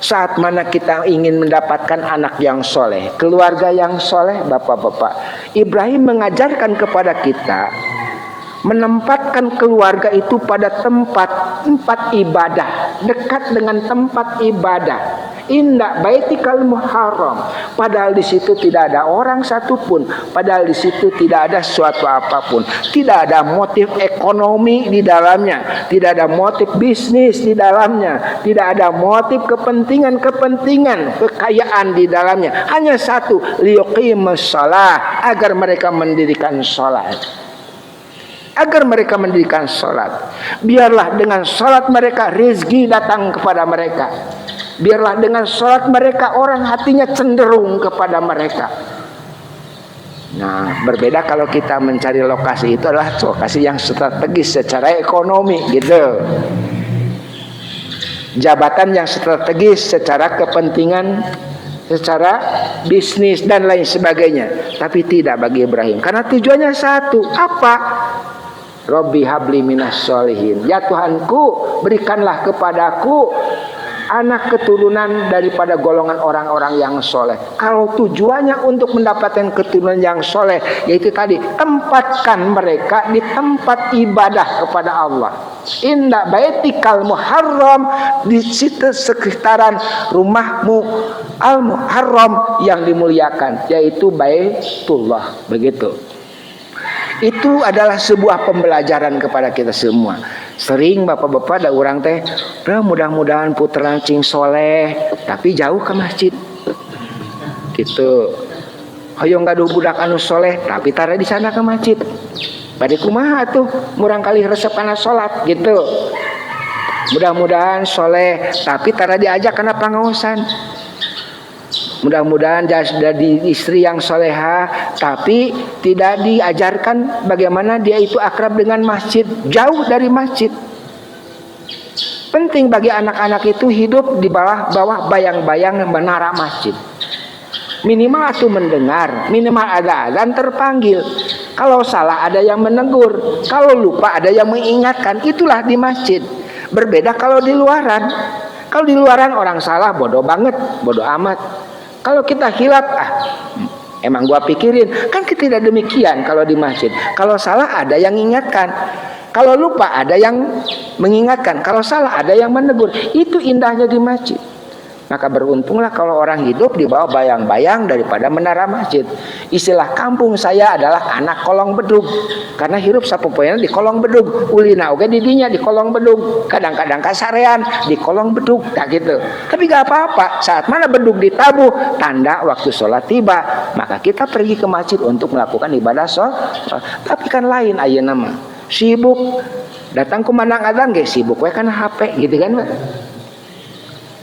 saat mana kita ingin mendapatkan anak yang soleh, keluarga yang soleh, bapak-bapak, Ibrahim mengajarkan kepada kita menempatkan keluarga itu pada tempat ibadah, dekat dengan tempat ibadah, inda baitikal muharram, padahal di situ tidak ada orang satupun, padahal di situ tidak ada suatu apapun, tidak ada motif ekonomi di dalamnya, tidak ada motif bisnis di dalamnya, tidak ada motif kepentingan kekayaan di dalamnya, hanya satu, liyuqimus shalah, agar mereka mendirikan salat. Biarlah dengan salat mereka rezeki datang kepada mereka. Biarlah dengan salat mereka orang hatinya cenderung kepada mereka. Nah, berbeda kalau kita mencari lokasi, itu adalah lokasi yang strategis secara ekonomi gitu. Jabatan yang strategis secara kepentingan, secara bisnis dan lain sebagainya. Tapi tidak bagi Ibrahim, karena tujuannya satu. Apa? Rabbi habli minas sholihin, ya Tuhanku, berikanlah kepadaku anak keturunan daripada golongan orang-orang yang soleh. Kalau tujuannya untuk mendapatkan keturunan yang soleh, yaitu tadi, tempatkan mereka di tempat ibadah kepada Allah, inda baitikal muharram, di situ sekitaran rumahmu al muharram yang dimuliakan, yaitu Baitullah. Begitu. Itu adalah sebuah pembelajaran kepada kita semua. Sering bapak-bapak ada orang teh, mudah-mudahan putra cing soleh, tapi jauh ke masjid gitu. Hoyong gaduh budak anu soleh, tapi tara di sana ke masjid. Bade kumaha tuh, murang kali resep kana salat gitu. Mudah-mudahan soleh, tapi tara diajak kana pangaosan. Mudah-mudahan jadi istri yang soleha, tapi tidak diajarkan bagaimana dia itu akrab dengan masjid, jauh dari masjid. Penting bagi anak-anak itu hidup di bawah bayang-bayang menara masjid. Minimal itu mendengar, minimal ada azan terpanggil. Kalau salah ada yang menegur, kalau lupa ada yang mengingatkan. Itulah di masjid. Berbeda kalau di luaran. Kalau di luaran orang salah bodoh banget, bodoh amat. Kalau kita hilaf, emang gua pikirin. Kan tidak demikian kalau di masjid. Kalau salah ada yang mengingatkan, kalau lupa ada yang mengingatkan, kalau salah ada yang menegur. Itu indahnya di masjid. Maka beruntunglah kalau orang hidup di bawah bayang-bayang daripada menara masjid. Istilah kampung saya adalah anak kolong bedug, karena hidup sapopoena di kolong bedug. Ulina oge didinya di kolong bedug. Kadang-kadang kasarean di kolong bedug, tak gitu. Tapi gak apa-apa. Saat mana bedug ditabuh, tanda waktu sholat tiba, maka kita pergi ke masjid untuk melakukan ibadah sholat. Tapi kan lain ayeuna mah. Sibuk datang ke mandang-adang ge sibuk we kan HP gitu kan, Pak.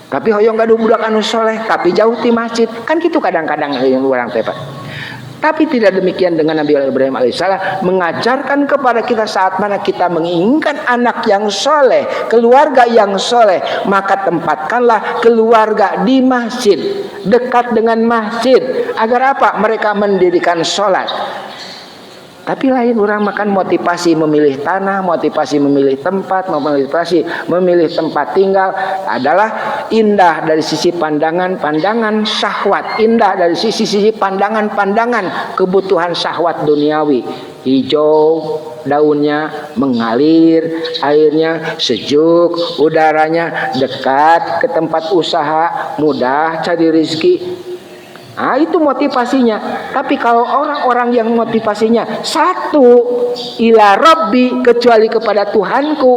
Tapi hoyong gaduh budak anu soleh, tapi jauh di masjid. Kan gitu kadang-kadang yang orang teh, Pak. Tapi tidak demikian dengan Nabi Ibrahim alaihissalam, mengajarkan kepada kita saat mana kita menginginkan anak yang soleh, keluarga yang soleh, maka tempatkanlah keluarga di masjid, dekat dengan masjid. Agar apa? Mereka mendirikan sholat. Tapi lain orang makan motivasi memilih tanah, motivasi memilih tempat, motivasi memilih tempat tinggal adalah indah dari sisi pandangan syahwat, indah dari sisi pandangan kebutuhan syahwat duniawi. Hijau daunnya, mengalir airnya, sejuk udaranya, dekat ke tempat usaha, mudah cari rezeki. Itu motivasinya. Tapi kalau orang-orang yang motivasinya satu, ila rabbi, kecuali kepada Tuhanku,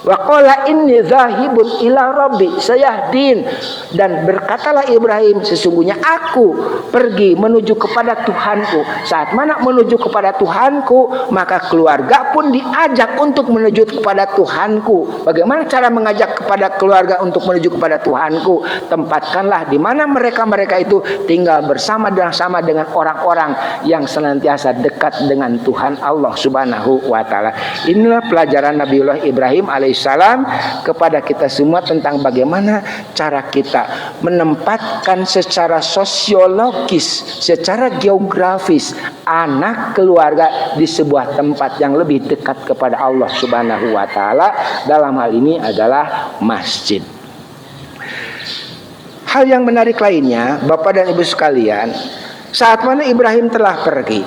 wa qala inni zahibun ila rabbi sayahdin, dan berkatalah Ibrahim, sesungguhnya aku pergi menuju kepada Tuhanku. Saat mana menuju kepada Tuhanku, maka keluarga pun diajak untuk menuju kepada Tuhanku. Bagaimana cara mengajak kepada keluarga untuk menuju kepada Tuhanku? Tempatkanlah di mana mereka itu tinggal bersama dengan orang-orang yang senantiasa dekat dengan Tuhan Allah Subhanahu wa taala. Inilah pelajaran Nabiullah Ibrahim alaihissalam kepada kita semua tentang bagaimana cara kita menempatkan secara sosiologis, secara geografis anak keluarga di sebuah tempat yang lebih dekat kepada Allah Subhanahu wa taala. Dalam hal ini adalah masjid. Hal yang menarik lainnya, Bapak dan Ibu sekalian, saat mana Ibrahim telah pergi,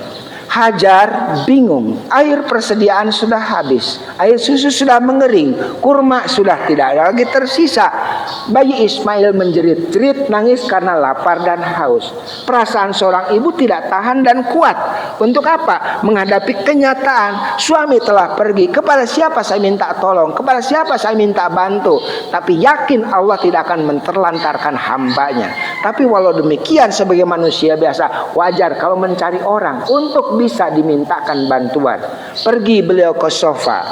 Hajar bingung, air persediaan sudah habis, air susu sudah mengering, kurma sudah tidak ada lagi tersisa. Bayi Ismail menjerit-jerit nangis karena lapar dan haus. Perasaan seorang ibu tidak tahan dan kuat. Untuk apa? Menghadapi kenyataan suami telah pergi. Kepada siapa saya minta tolong? Kepada siapa saya minta bantu? Tapi yakin Allah tidak akan menterlantarkan hambanya. Tapi walau demikian sebagai manusia biasa, wajar kalau mencari orang untuk bisa dimintakan bantuan. Pergi beliau ke Sofa,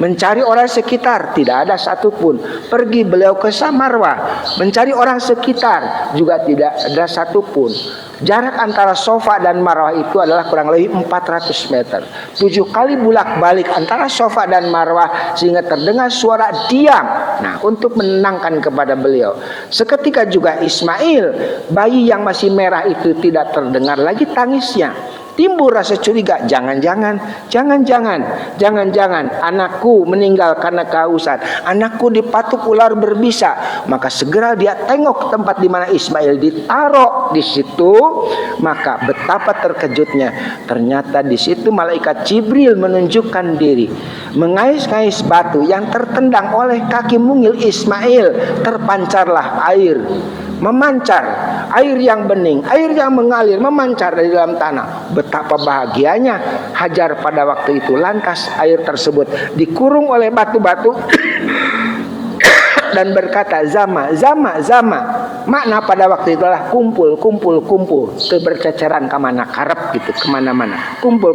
mencari orang sekitar, tidak ada satupun. Pergi beliau ke Samarwa, mencari orang sekitar, juga tidak ada satupun. Jarak antara Sofa dan Marwah itu adalah kurang lebih 400 meter. 7 kali bolak-balik antara Sofa dan Marwah sehingga terdengar suara diam. Nah, untuk menenangkan kepada beliau. Seketika juga Ismail, bayi yang masih merah itu, tidak terdengar lagi tangisnya. Timbul rasa curiga, jangan-jangan anakku meninggal karena kehausan, anakku dipatuk ular berbisa. Maka segera dia tengok ke tempat di mana Ismail ditaruh di situ. Maka betapa terkejutnya, ternyata di situ malaikat Jibril menunjukkan diri, mengais-ngais batu yang tertendang oleh kaki mungil Ismail. Terpancarlah air, memancar air yang bening, air yang mengalir, memancar dari dalam tanah. Betapa bahagianya Hajar pada waktu itu. Lantas air tersebut dikurung oleh batu-batu dan berkata, Zama. Makna pada waktu itu adalah kumpul. Berceceran kemana, karep gitu, kemana-mana. Kumpul.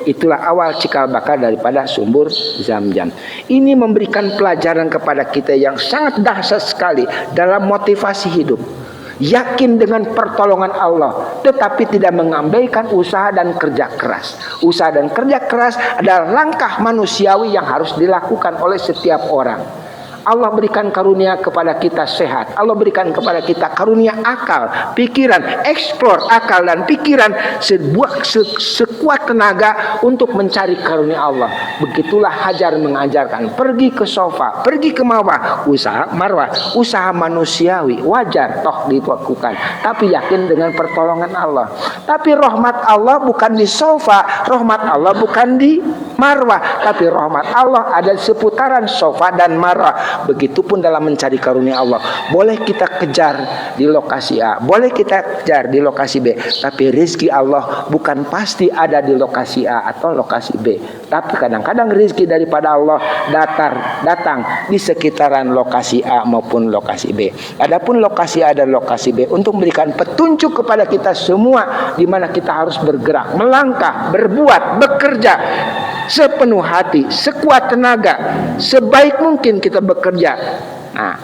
Itulah awal cikal bakal daripada sumber Zam-Zam. Ini memberikan pelajaran kepada kita yang sangat dahsyat sekali dalam motivasi hidup. Yakin dengan pertolongan Allah, tetapi tidak mengabaikan usaha dan kerja keras. Usaha dan kerja keras adalah langkah manusiawi yang harus dilakukan oleh setiap orang. Allah berikan karunia kepada kita sehat. Allah berikan kepada kita karunia akal, pikiran, eksplor akal dan pikiran sekuat tenaga untuk mencari karunia Allah. Begitulah Hajar mengajarkan, pergi ke sofa, pergi ke marwah, usaha manusiawi, wajar toh dilakukan, tapi yakin dengan pertolongan Allah. Tapi rahmat Allah bukan di sofa, rahmat Allah bukan di marwah, tapi rahmat Allah ada di seputaran sofa dan marwah. Begitupun dalam mencari karunia Allah, boleh kita kejar di lokasi A, boleh kita kejar di lokasi B, tapi rezeki Allah bukan pasti ada di lokasi A atau lokasi B. Tapi kadang-kadang rezeki daripada Allah datang di sekitaran lokasi A maupun lokasi B. Adapun lokasi A dan lokasi B untuk memberikan petunjuk kepada kita semua di mana kita harus bergerak, melangkah, berbuat, bekerja sepenuh hati, sekuat tenaga, sebaik mungkin kita bekerja. Nah,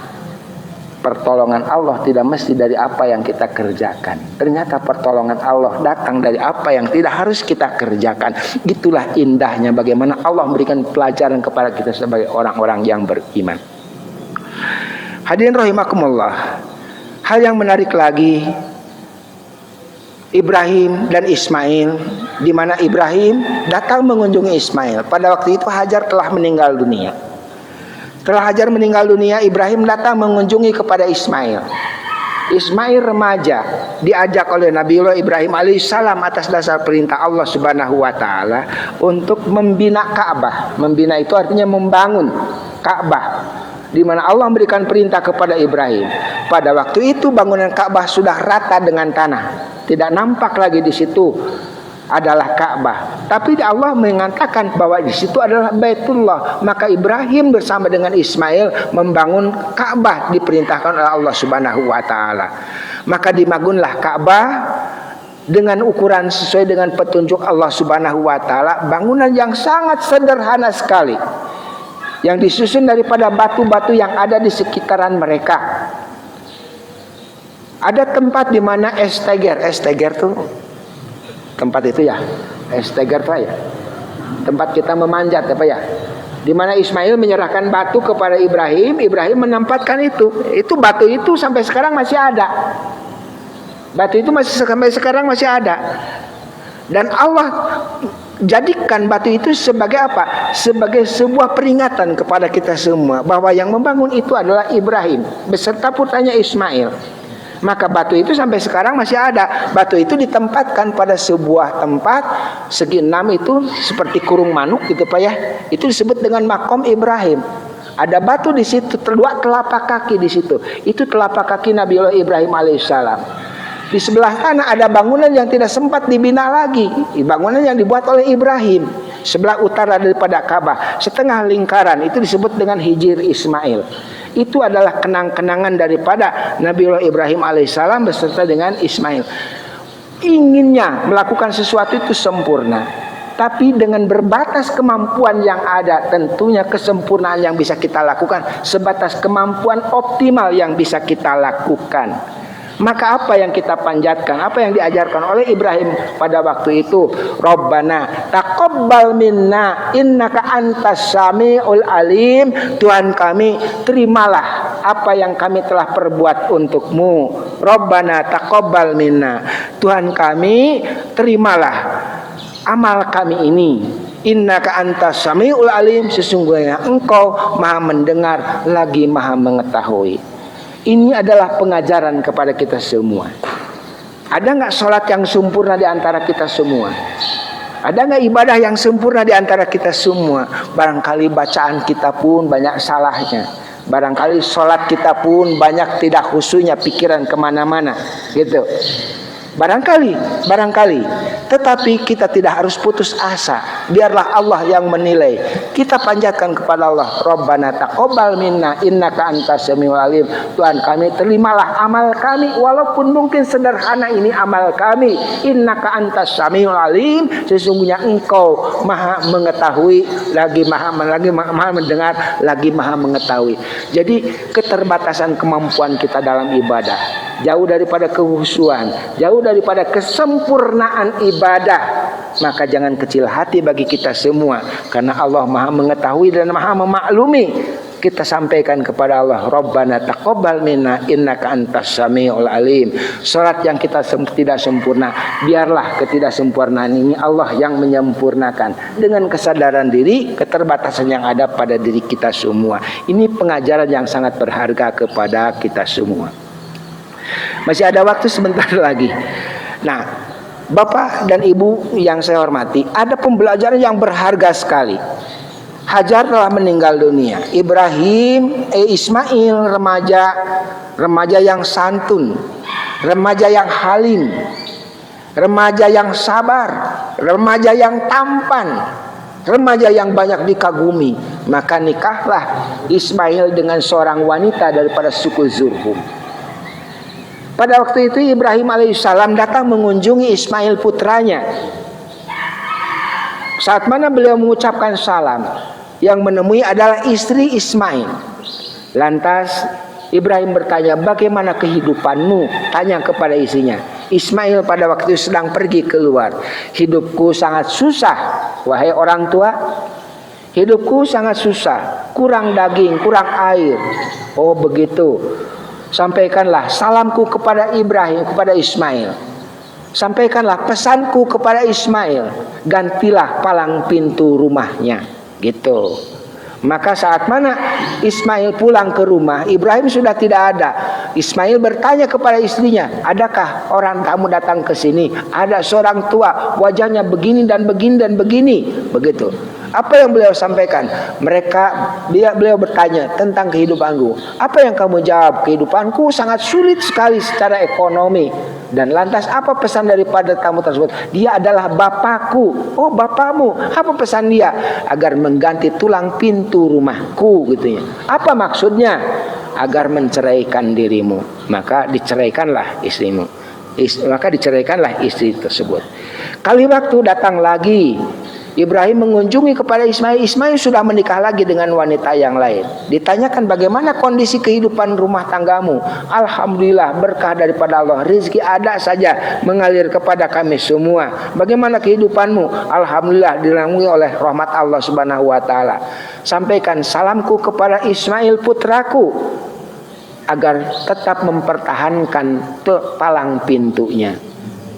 pertolongan Allah tidak mesti dari apa yang kita kerjakan. Ternyata pertolongan Allah datang dari apa yang tidak harus kita kerjakan. Itulah indahnya bagaimana Allah memberikan pelajaran kepada kita sebagai orang-orang yang beriman. Hadirin rahimakumullah. Hal yang menarik lagi, Ibrahim dan Ismail, di mana Ibrahim datang mengunjungi Ismail. Pada waktu itu Hajar telah meninggal dunia. Setelah Hajar meninggal dunia, Ibrahim datang mengunjungi kepada Ismail. Ismail remaja, diajak oleh Nabiullah Ibrahim alaihissalam atas dasar perintah Allah Subhanahu wa taala untuk membina Ka'bah. Membina itu artinya membangun Ka'bah, di mana Allah memberikan perintah kepada Ibrahim. Pada waktu itu bangunan Ka'bah sudah rata dengan tanah. Tidak nampak lagi di situ adalah Ka'bah. Tapi Allah mengatakan bahwa di situ adalah Baitullah. Maka Ibrahim bersama dengan Ismail membangun Ka'bah, diperintahkan oleh Allah Subhanahu wa taala. Maka dibangunlah Ka'bah dengan ukuran sesuai dengan petunjuk Allah Subhanahu wa taala, bangunan yang sangat sederhana sekali, yang disusun daripada batu-batu yang ada di sekitaran mereka. Ada tempat di mana esteger tuh tempat itu ya, esteger tuh ya, tempat kita memanjat apa ya, di mana Ismail menyerahkan batu kepada Ibrahim, Ibrahim menempatkan itu batu itu sampai sekarang masih ada, batu itu masih sampai sekarang masih ada, dan Allah jadikan batu itu sebagai apa? Sebagai sebuah peringatan kepada kita semua bahwa yang membangun itu adalah Ibrahim beserta putranya Ismail. Maka batu itu sampai sekarang masih ada. Batu itu ditempatkan pada sebuah tempat segi 6 itu seperti kurung manuk gitu Pak ya. Itu disebut dengan makom Ibrahim. Ada batu di situ, dua telapak kaki di situ. Itu telapak kaki Nabiullah Ibrahim alaihissalam. Di sebelah kanan ada bangunan yang tidak sempat dibina lagi, bangunan yang dibuat oleh Ibrahim. Sebelah utara daripada Ka'bah, setengah lingkaran, itu disebut dengan Hijir Ismail. Itu adalah kenang-kenangan daripada Nabiullah Ibrahim alaihissalam beserta dengan Ismail. Inginnya melakukan sesuatu itu sempurna, tapi dengan berbatas kemampuan yang ada. Tentunya kesempurnaan yang bisa kita lakukan sebatas kemampuan optimal yang bisa kita lakukan. Maka apa yang kita panjatkan, apa yang diajarkan oleh Ibrahim pada waktu itu, Rabbana taqabbal minna innaka antas samiul alim. Tuhan kami, terimalah apa yang kami telah perbuat untukmu. Rabbana taqabbal minna, Tuhan kami, terimalah amal kami ini. Innaka antas samiul alim, sesungguhnya engkau maha mendengar lagi maha mengetahui. Ini adalah pengajaran kepada kita semua. Ada nggak sholat yang sempurna di antara kita semua? Ada nggak ibadah yang sempurna di antara kita semua? Barangkali bacaan kita pun banyak salahnya. Barangkali sholat kita pun banyak tidak khusyuknya, pikiran kemana-mana, gitu. Barangkali, tetapi kita tidak harus putus asa. Biarlah Allah yang menilai. Kita panjatkan kepada Allah, Rabbana taqabbal minna innaka antas samiul alim. Tuhan kami, terimalah amal kami, walaupun mungkin sederhana ini amal kami. Innaka antas samiul alim, sesungguhnya engkau maha mengetahui, lagi maha mendengar, lagi maha mengetahui. Jadi keterbatasan kemampuan kita dalam ibadah, jauh daripada kehusuan, jauh daripada kesempurnaan ibadah, maka jangan kecil hati bagi kita semua, karena Allah maha mengetahui dan maha memaklumi kita sampaikan kepada Allah, Rabbana taqabbal minna innaka antas samiul alim. Salat yang kita tidak sempurna, biarlah ketidaksempurnaan ini Allah yang menyempurnakan dengan kesadaran diri, keterbatasan yang ada pada diri kita semua. Ini pengajaran yang sangat berharga kepada kita semua. Masih ada waktu sebentar lagi. Nah, Bapak dan Ibu yang saya hormati, ada pembelajaran yang berharga sekali. Hajar telah meninggal dunia. Ismail remaja yang santun, remaja yang halim, remaja yang sabar, remaja yang tampan, remaja yang banyak dikagumi. Maka nikahlah Ismail dengan seorang wanita daripada suku Zurhum. Pada waktu itu Ibrahim alaihissalam datang mengunjungi Ismail putranya. Saat mana beliau mengucapkan salam, yang menemui adalah istri Ismail. Lantas Ibrahim bertanya, bagaimana kehidupanmu? Tanya kepada istrinya. Ismail pada waktu itu sedang pergi keluar. Hidupku sangat susah, wahai orang tua. Hidupku sangat susah, kurang daging, kurang air. Oh begitu. Sampaikanlah salamku kepada Ibrahim, kepada Ismail. Sampaikanlah pesanku kepada Ismail, gantilah palang pintu rumahnya. Gitu. Maka saat mana Ismail pulang ke rumah, Ibrahim sudah tidak ada. Ismail bertanya kepada istrinya, adakah orang tamu datang ke sini? Ada seorang tua, wajahnya begini dan begini dan begini. Begitu. Apa yang beliau sampaikan? Beliau bertanya tentang kehidupanku. Apa yang kamu jawab? Kehidupanku sangat sulit sekali secara ekonomi. Dan lantas apa pesan daripada tamu tersebut? Dia adalah bapakku. Oh bapakmu. Apa pesan dia? Agar mengganti tulang pintu rumahku, gitunya. Apa maksudnya? Agar menceraikan dirimu. Maka diceraikanlah istrimu. Maka diceraikanlah istri tersebut. Kali waktu datang lagi, Ibrahim mengunjungi kepada Ismail. Ismail sudah menikah lagi dengan wanita yang lain. Ditanyakan bagaimana kondisi kehidupan rumah tanggamu. Alhamdulillah berkah daripada Allah, rezeki ada saja mengalir kepada kami semua. Bagaimana kehidupanmu? Alhamdulillah dilindungi oleh rahmat Allah Subhanahu wa taala. Sampaikan salamku kepada Ismail putraku agar tetap mempertahankan palang pintunya.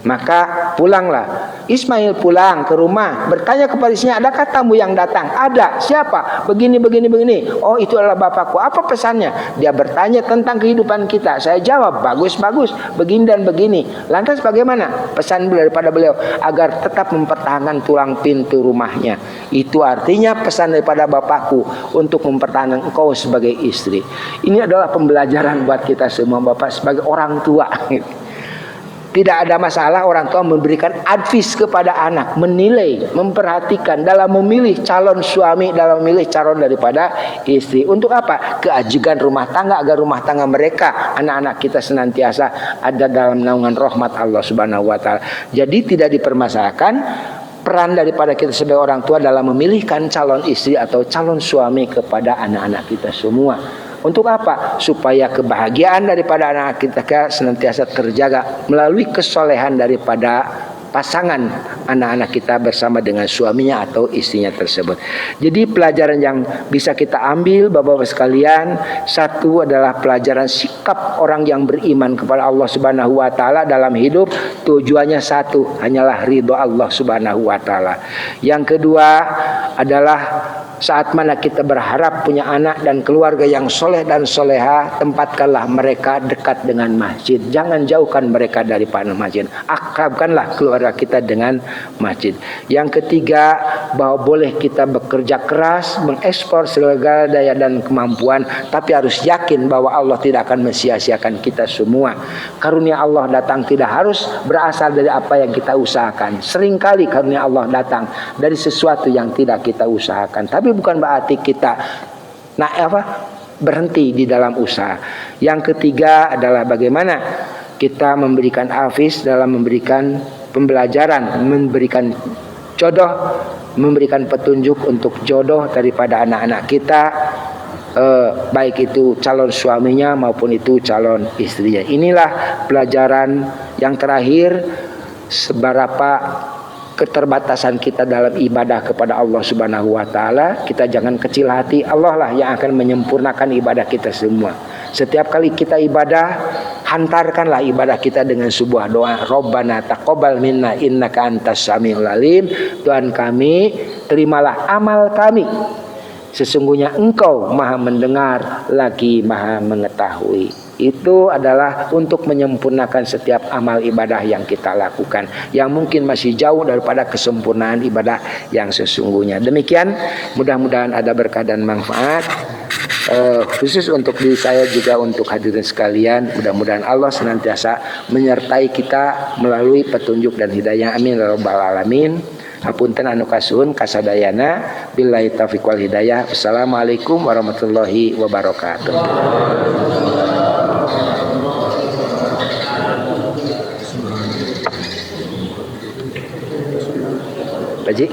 Maka pulanglah Ismail pulang ke rumah, bertanya kepada istrinya, adakah tamu yang datang? Ada. Siapa? Begini. Oh itu adalah bapakku. Apa pesannya? Dia bertanya tentang kehidupan kita. Saya jawab, bagus, begini dan begini. Lantas bagaimana? Pesan daripada beliau, agar tetap mempertahankan tulang pintu rumahnya. Itu artinya pesan daripada bapakku untuk mempertahankan engkau sebagai istri. Ini adalah pembelajaran buat kita semua, Bapak sebagai orang tua. Tidak ada masalah orang tua memberikan advies kepada anak, menilai, memperhatikan dalam memilih calon suami, dalam memilih calon daripada istri. Untuk apa? Keajiban rumah tangga, agar rumah tangga mereka, anak-anak kita senantiasa ada dalam naungan rahmat Allah Subhanahu wa taala. Jadi tidak dipermasalahkan peran daripada kita sebagai orang tua dalam memilihkan calon istri atau calon suami kepada anak-anak kita semua. Untuk apa? Supaya kebahagiaan daripada anak kita senantiasa terjaga melalui kesolehan daripada pasangan anak-anak kita bersama dengan suaminya atau istrinya tersebut. Jadi pelajaran yang bisa kita ambil Bapak-Bapak sekalian, satu adalah pelajaran sikap orang yang beriman kepada Allah Subhanahu wa taala dalam hidup. Tujuannya satu, hanyalah ridho Allah Subhanahu wa taala. Yang kedua adalah saat mana kita berharap punya anak dan keluarga yang soleh dan soleha, tempatkanlah mereka dekat dengan masjid. Jangan jauhkan mereka daripada masjid. Akrabkanlah keluarga kita dengan masjid. Yang ketiga, bahwa boleh kita bekerja keras, mengekspor segala daya dan kemampuan, tapi harus yakin bahwa Allah tidak akan mensia-siakan kita semua. Karunia Allah datang tidak harus berasal dari apa yang kita usahakan. Seringkali karunia Allah datang dari sesuatu yang tidak kita usahakan. Tapi bukan berarti kita berhenti di dalam usaha. Yang ketiga adalah bagaimana kita memberikan afis dalam memberikan pembelajaran, memberikan jodoh, memberikan petunjuk untuk jodoh daripada anak-anak kita, baik itu calon suaminya maupun itu calon istrinya. Inilah pelajaran yang terakhir, seberapa keterbatasan kita dalam ibadah kepada Allah Subhanahu wa taala, kita jangan kecil hati. Allah lah yang akan menyempurnakan ibadah kita semua. Setiap kali kita ibadah, hantarkanlah ibadah kita dengan sebuah doa, Rabbana taqabbal minna innaka antas samiul alim. Tuhan kami, terimalah amal kami. Sesungguhnya Engkau Maha mendengar lagi Maha mengetahui. Itu adalah untuk menyempurnakan setiap amal ibadah yang kita lakukan, yang mungkin masih jauh daripada kesempurnaan ibadah yang sesungguhnya. Demikian, mudah-mudahan ada berkah dan manfaat, khusus untuk diri saya juga untuk hadirin sekalian. Mudah-mudahan Allah senantiasa menyertai kita melalui petunjuk dan hidayah. Amin ya rabbal alamin. Hapunten anu kasuhun kasadayana, billahi taufiq wal hidayah. Wassalamualaikum warahmatullahi wabarakatuh. Pak Ji.